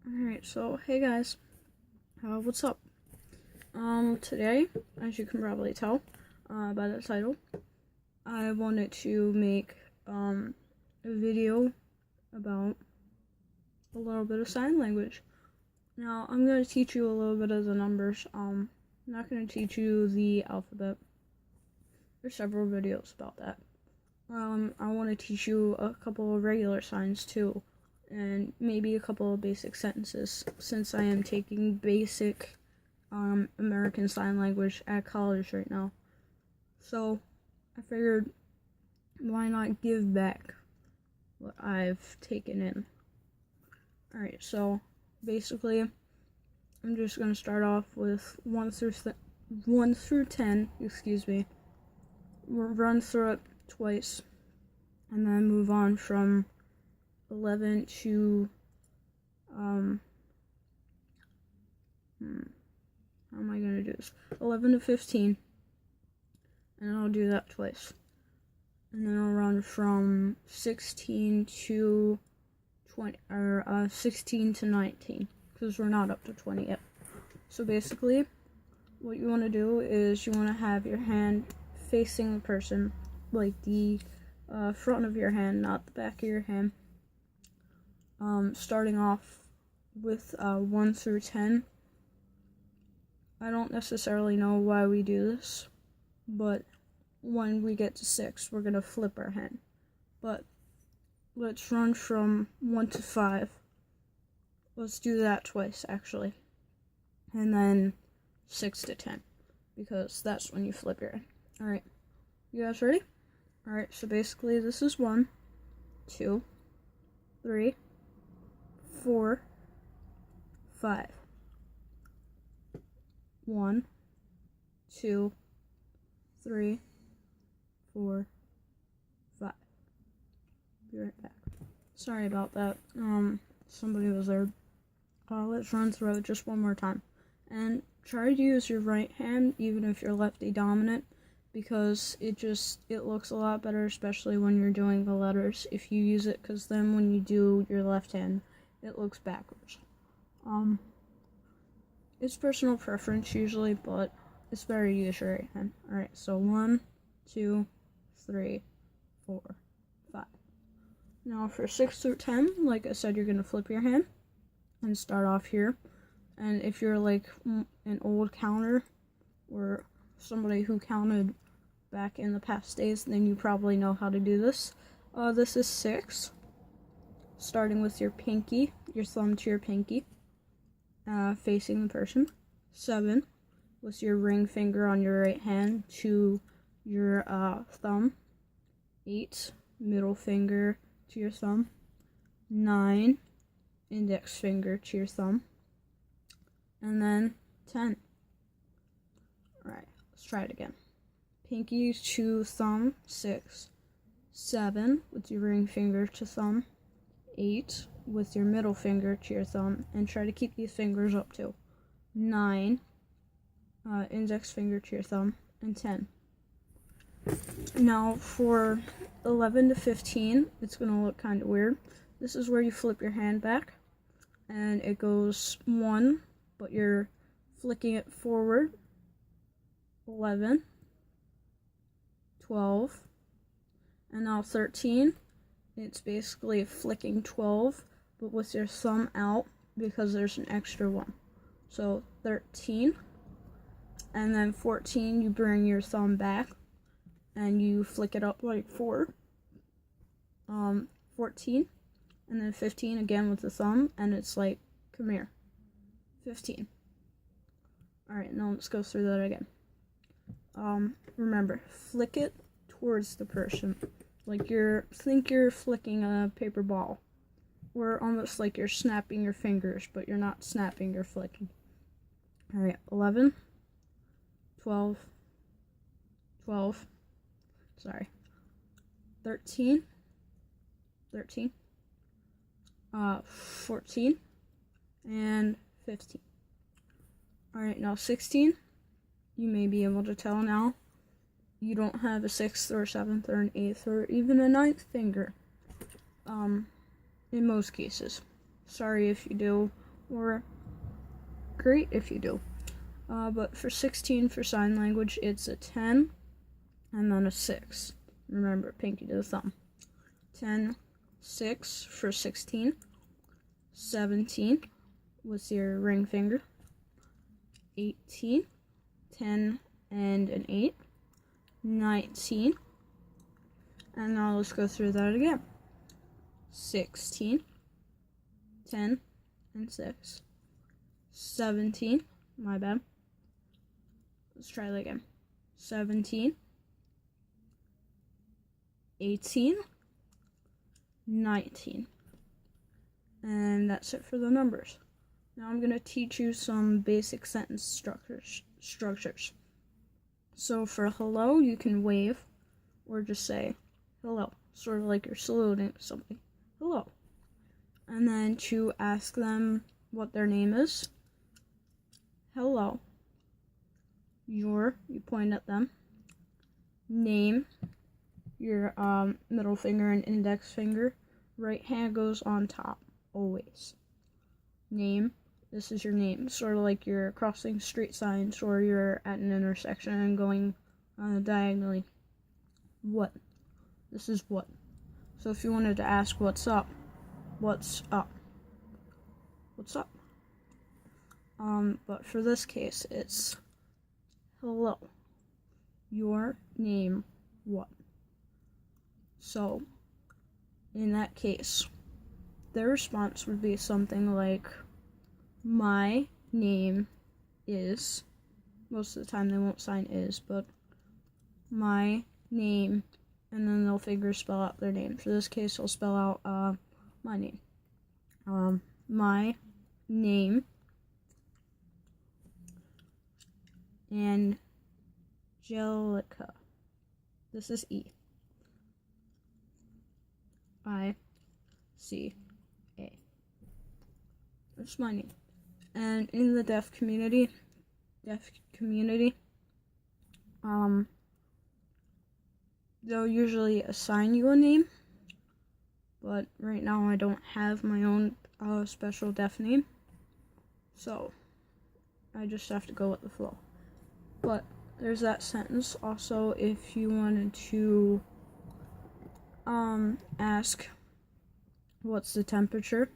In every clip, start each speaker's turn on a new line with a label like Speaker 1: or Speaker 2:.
Speaker 1: Alright, so hey guys, what's up? Today, as you can probably tell by the title, I wanted to make a video about a little bit of sign language. Now, I'm going to teach you a little bit of the numbers. I'm not going to teach you the alphabet. There's several videos about that. I want to teach you a couple of regular signs too, and maybe a couple of basic sentences, since I am taking basic American Sign Language at college right now. So I figured, why not give back what I've taken in? Alright, so basically, I'm just going to start off with 1 through 10, We'll run through it twice, and then move on from 11 to, how am I going to do this? 11 to 15, and I'll do that twice. And then I'll run from 16 to 20, or 16 to 19, because we're not up to 20 yet. So basically, what you want to do is you want to have your hand facing the person, like the front of your hand, not the back of your hand. Starting off with 1 through 10. I don't necessarily know why we do this, but when we get to 6, we're going to flip our hand. But let's run from 1 to 5. Let's do that twice, actually. And then 6 to 10, because that's when you flip your hand. Alright, you guys ready? Alright, so basically this is 1, 2, 3, 4, 5. 1, 2, 3, 4, 5. Be right back. Sorry about that. Somebody was there. Let's run through it just one more time. And try to use your right hand, even if you're lefty dominant, because it looks a lot better, especially when you're doing the letters, if you use it, because then when you do your left hand, it looks backwards. It's personal preference usually, but it's better to use your right hand. Alright, so 1, 2, 3, 4, 5. Now for 6 through 10, like I said, you're going to flip your hand and start off here. And if you're like an old counter or somebody who counted back in the past days, then you probably know how to do this. This is 6, starting with your pinky, your thumb to your pinky, facing the person. 7, with your ring finger on your right hand to your thumb. 8, middle finger to your thumb. 9, index finger to your thumb. And then 10. Alright, let's try it again. Pinky to thumb, 6. 7, with your ring finger to thumb. 8, with your middle finger to your thumb, and try to keep these fingers up too. 9, index finger to your thumb, and 10. Now for 11 to 15, it's going to look kind of weird. This is where you flip your hand back, and it goes 1, but you're flicking it forward. 11, 12, and now 13. It's basically flicking 12, but with your thumb out, because there's an extra one. So 13, and then 14, you bring your thumb back, and you flick it up like 4. 14, and then 15 again with the thumb, and it's like, come here. 15. Alright, now let's go through that again. Remember, flick it towards the person. Like think you're flicking a paper ball. Or almost like you're snapping your fingers, but you're not snapping, you're flicking. Alright, 11, 12, 13, 14, and 15. Alright, now 16, you may be able to tell now, you don't have a 6th or 7th or an 8th or even a 9th finger, in most cases. Sorry if you do, or great if you do. But for 16 for sign language, it's a 10 and then a 6. Remember, pinky to the thumb. 10, 6 for 16. 17 with your ring finger. 18, 10 and an 8. 19, and now let's go through that again. 16, 10 and 6. 17, my bad. Let's try that again. 17, 18, 19. And that's it for the numbers. Now I'm going to teach you some basic sentence structures. So for hello, you can wave or just say hello, sort of like you're saluting somebody. Hello. And then to ask them what their name is, hello. You point at them. Name, your middle finger and index finger. Right hand goes on top, always. Name, this is your name. Sort of like you're crossing street signs or you're at an intersection and going diagonally. What? This is what. So if you wanted to ask what's up, what's up? What's up? But for this case, it's hello. Your name, what? So, in that case, their response would be something like, my name is, most of the time they won't sign is, but my name, and then they'll spell out their name. For this case, I'll spell out my name. My name, Angelica. This is E. I-C-A. That's my name. And in the deaf community, they'll usually assign you a name, but right now I don't have my own special deaf name, so I just have to go with the flow. But there's that sentence. Also, if you wanted to ask what's the temperature,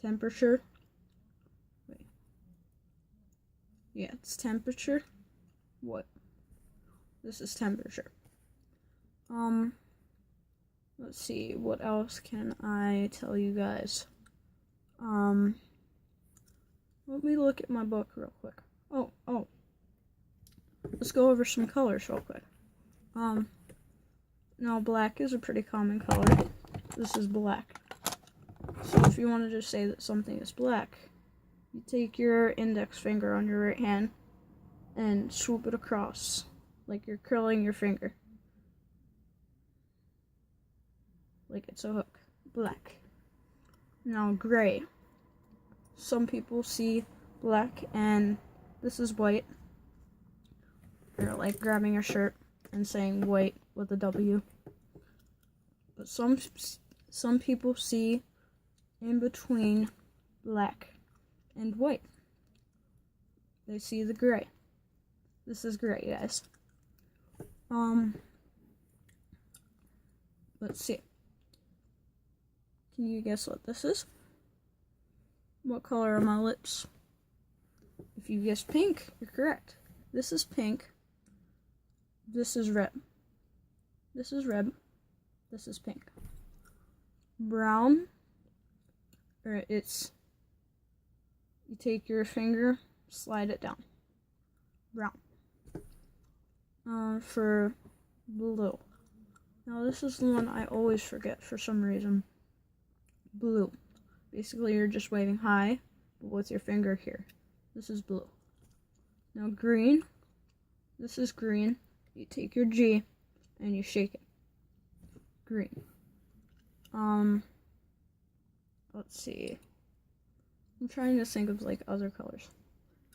Speaker 1: temperature, wait, yeah, it's temperature, what, this is temperature. Let's see, what else can I tell you guys? Let me look at my book real quick. Oh, let's go over some colors real quick. Now black is a pretty common color. This is black. So if you want to just say that something is black, you take your index finger on your right hand and swoop it across, like you're curling your finger. Like it's a hook. Black. Now gray. Some people see black and this is white. You're like grabbing your shirt and saying white with a W. But some people see in between black and white. They see the gray. This is gray, guys. Let's see. Can you guess what this is? What color are my lips? If you guessed pink, you're correct. This is pink. This is red. This is red. This is pink. Brown, or it's, you take your finger, slide it down. Brown. For blue. Now this is the one I always forget for some reason. Blue. Basically you're just waving hi, but with your finger here. This is blue. Now green. This is green. You take your G and you shake it. Green. Let's see. I'm trying to think of like other colors.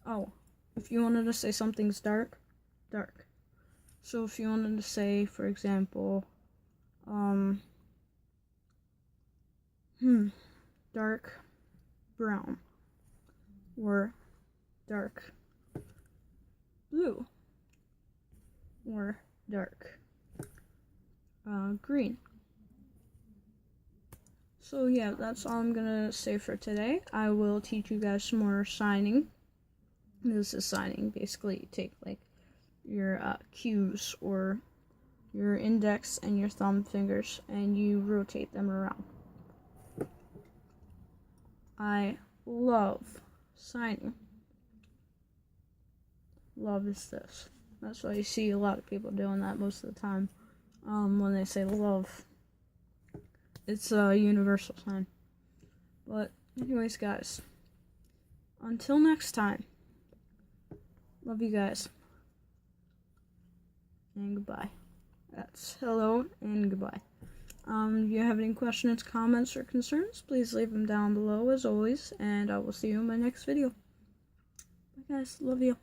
Speaker 1: Oh, if you wanted to say something's dark, dark. So if you wanted to say, for example, dark brown, or dark blue, or dark green. So yeah, that's all I'm gonna say for today. I will teach you guys some more signing. This is signing. Basically, you take like your cues or your index and your thumb fingers and you rotate them around. I love signing. Love is this. That's why you see a lot of people doing that most of the time. When they say love, it's a universal sign. But anyways, guys, until next time, love you guys, and goodbye. That's hello and goodbye. If you have any questions, comments, or concerns, please leave them down below as always, and I will see you in my next video. Bye guys, love you.